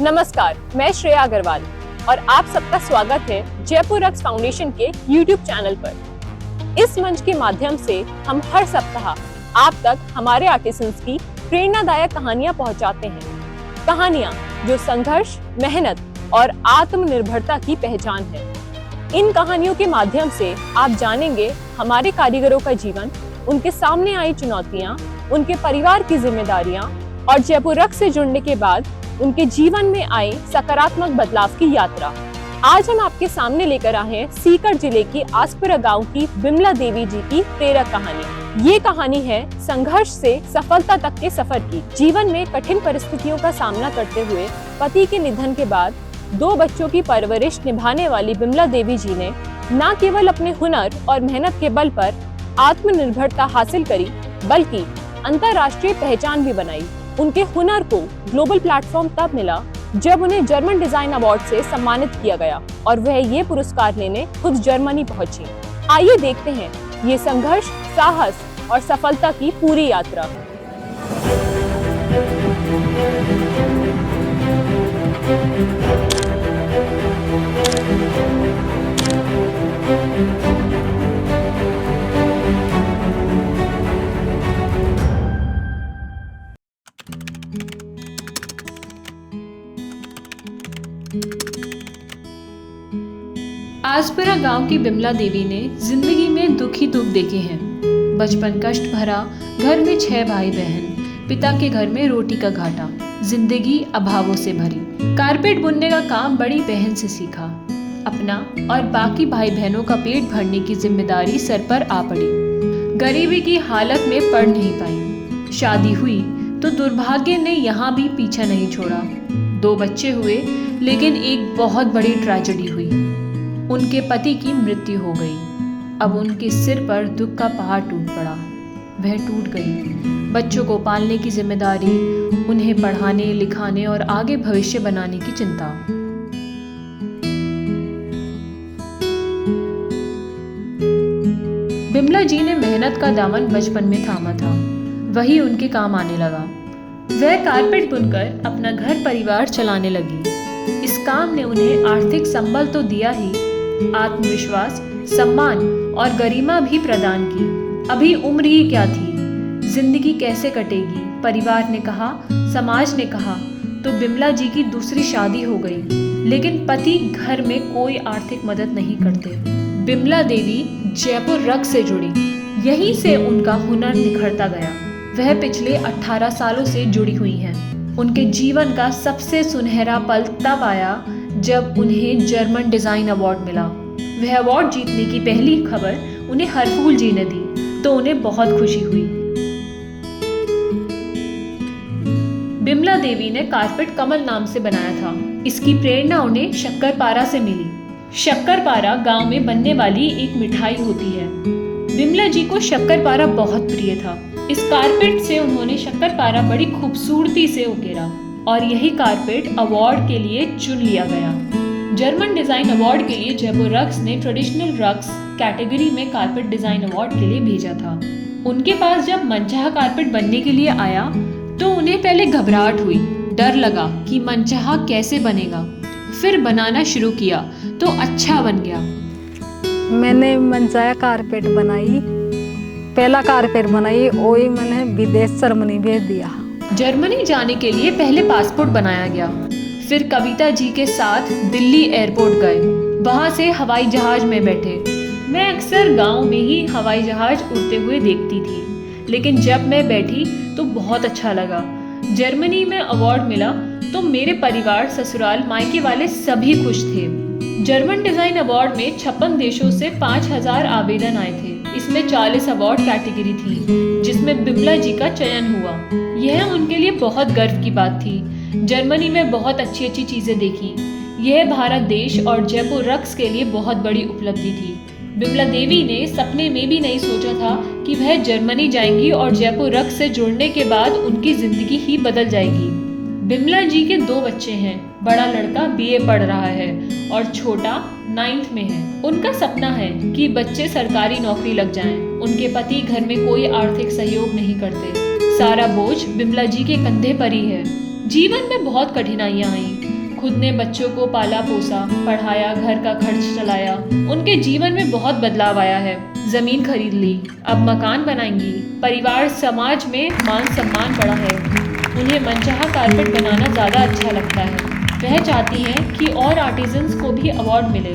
नमस्कार, मैं श्रेया अग्रवाल और आप सबका स्वागत है जयपुर रक्स फाउंडेशन के YouTube चैनल पर। इस मंच के माध्यम से हम हर सप्ताह आप तक हमारे आर्टिसंस की प्रेरणादायक कहानियां पहुंचाते हैं। कहानियां जो संघर्ष, मेहनत और आत्मनिर्भरता की पहचान है। इन कहानियों के माध्यम से आप जानेंगे हमारे कारीगरों का जीवन, उनके सामने आई चुनौतियां, उनके परिवार की जिम्मेदारियां और जयपुर रक्स से जुड़ने के बाद उनके जीवन में आए सकारात्मक बदलाव की यात्रा। आज हम आपके सामने लेकर आए हैं सीकर जिले की आसपुरा गांव की बिमला देवी जी की प्रेरक कहानी। ये कहानी है संघर्ष से सफलता तक के सफर की। जीवन में कठिन परिस्थितियों का सामना करते हुए पति के निधन के बाद 2 बच्चों की परवरिश निभाने वाली बिमला देवी जी ने न केवल अपने हुनर और मेहनत के बल पर आत्मनिर्भरता हासिल करी, बल्कि अंतर्राष्ट्रीय पहचान भी बनाई। उनके हुनर को ग्लोबल प्लेटफॉर्म तब मिला जब उन्हें जर्मन डिजाइन अवार्ड से सम्मानित किया गया और वह ये पुरस्कार लेने खुद जर्मनी पहुंची। आइए देखते हैं ये संघर्ष, साहस और सफलता की पूरी यात्रा। आसपुरा गांव की बिमला देवी ने जिंदगी में दुख ही दुख देखे हैं। बचपन कष्ट भरा, घर में 6 भाई बहन, पिता के घर में रोटी का घाटा, जिंदगी अभावों से भरी। कारपेट बुनने का काम बड़ी बहन से सीखा। अपना और बाकी भाई बहनों का पेट भरने की जिम्मेदारी सर पर आ पड़ी। गरीबी की हालत में पढ़ नहीं पाई। शादी हुई तो दुर्भाग्य ने यहाँ भी पीछा नहीं छोड़ा। 2 बच्चे हुए, लेकिन एक बहुत बड़ी ट्रेजेडी हुई। उनके पति की मृत्यु हो गई। अब उनके सिर पर दुख का पहाड़ टूट पड़ा। वह टूट गई। बच्चों को पालने की जिम्मेदारी, उन्हें पढ़ाने लिखाने और आगे भविष्य बनाने की चिंता। बिमला जी ने मेहनत का दामन बचपन में थामा था, वही उनके काम आने लगा। वह कारपेट बुनकर अपना घर परिवार चलाने लगी। इस काम ने उन्हें आर्थिक संबल तो दिया ही, आत्मविश्वास, सम्मान और गरिमा भी प्रदान की। अभी उम्र ही क्या थी, जिंदगी कैसे कटेगी, परिवार ने कहा, समाज ने कहा, तो बिमला जी की दूसरी शादी हो गई। लेकिन पति घर में कोई आर्थिक मदद नहीं करते। बिमला देवी जयपुर रक्स से जुड़ी, यहीं से उनका हुनर निखरता गया। वह पिछले 18 सालों से जुड़ी हुई हैं। उनके जीवन का सबसे सुनहरा पल तब आया जब उन्हें जर्मन डिजाइन अवार्ड मिला। वह अवार्ड जीतने की पहली खबर उन्हें हरफूल जी ने दी तो उन्हें बहुत खुशी हुई। बिमला देवी ने कारपेट कमल नाम से बनाया था। इसकी प्रेरणा उन्हें शक्करपारा से मिली। शक्करपारा गांव में बनने वाली एक मिठाई होती है। बिमला जी को शक्करपारा बहुत प्रिय था। इस कारपेट से उन्होंने शक्करपारा बड़ी खूबसूरती से उकेरा और यही कारपेट अवार्ड के लिए चुन लिया गया। जर्मन डिजाइन अवार्ड के लिए जयपुर रक्स ने ट्रेडिशनल रक्स कैटेगरी में कारपेट डिजाइन अवार्ड के लिए भेजा था। उनके पास जब मनचाहा कारपेट बनने के लिए आया तो उन्हें पहले घबराहट हुई, डर लगा कि मनचाहा कैसे बनेगा। फिर बनाना शुरू किया तो अच्छा बन गया। मैंने मनचाहा कारपेट बनाई, पहला कारपेट बनाई, वही मैंने विदेश जर्मनी भेज दिया। जर्मनी जाने के लिए पहले पासपोर्ट बनाया गया। फिर कविता जी के साथ दिल्ली एयरपोर्ट गए। वहां से हवाई जहाज में बैठे। मैं अक्सर गांव में ही हवाई जहाज उड़ते हुए देखती थी, लेकिन जब मैं बैठी तो बहुत अच्छा लगा। जर्मनी में अवार्ड मिला तो मेरे परिवार, ससुराल, मायके वाले सभी खुश थे। जर्मन डिजाइन अवार्ड में 56 देशों से 5000 आवेदन आए थे। इसमें 40 अवार्ड कैटेगरी थी, जिसमें बिमला जी का चयन हुआ। यह उनके लिए बहुत गर्व की बात थी। जर्मनी में बहुत अच्छी अच्छी चीजें देखी। यह भारत देश और जयपुर रक्स के लिए बहुत बड़ी उपलब्धि थी। बिमला देवी ने सपने में भी नहीं सोचा था कि वह जर्मनी जाएंगी और जयपुर रक्स से जुड़ने के बाद उनकी जिंदगी ही बदल जाएगी। बिमला जी के 2 बच्चे हैं। बड़ा लड़का BA पढ़ रहा है और छोटा 9th में है। उनका सपना है कि बच्चे सरकारी नौकरी लग जाएं। उनके पति घर में कोई आर्थिक सहयोग नहीं करते। सारा बोझ बिमला जी के कंधे पर ही है। जीवन में बहुत कठिनाइयां आईं। खुद ने बच्चों को पाला पोसा, पढ़ाया, घर का खर्च चलाया। उनके जीवन में बहुत बदलाव आया है। जमीन खरीद ली, अब मकान बनाएंगी। परिवार समाज में मान सम्मान बढ़ा है। उन्हें मनचाहा कारपेट बनाना ज़्यादा अच्छा लगता है। वह चाहती हैं कि और आर्टिजन्स को भी अवार्ड मिले,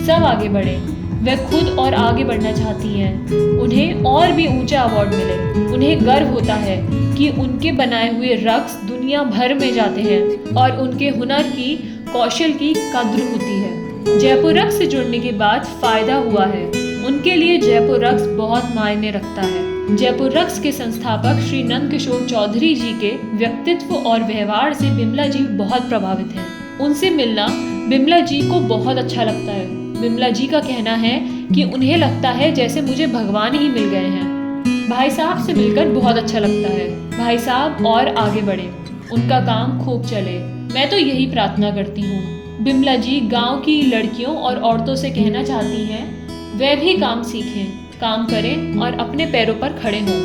सब आगे बढ़े। वह खुद और आगे बढ़ना चाहती हैं, उन्हें और भी ऊंचा अवार्ड मिले। उन्हें गर्व होता है कि उनके बनाए हुए रक्स दुनिया भर में जाते हैं और उनके हुनर की, कौशल की कद्र होती है। जयपुर रक्स से जुड़ने के बाद फायदा हुआ है। उनके लिए जयपुर रक्स बहुत मायने रखता है। जयपुर रक्स के संस्थापक श्री नंद किशोर चौधरी जी के व्यक्तित्व और व्यवहार से बिमला जी बहुत प्रभावित हैं। उनसे मिलना बिमला जी को बहुत अच्छा लगता है। बिमला जी का कहना है कि उन्हें लगता है जैसे मुझे भगवान ही मिल गए हैं। भाई साहब से मिलकर बहुत अच्छा लगता है। भाई साहब और आगे बढ़े, उनका काम खूब चले, मैं तो यही प्रार्थना करती हूँ। बिमला जी गांव की लड़कियों और औरतों से कहना चाहती हैं, वे भी काम सीखें, काम करें और अपने पैरों पर खड़े हों।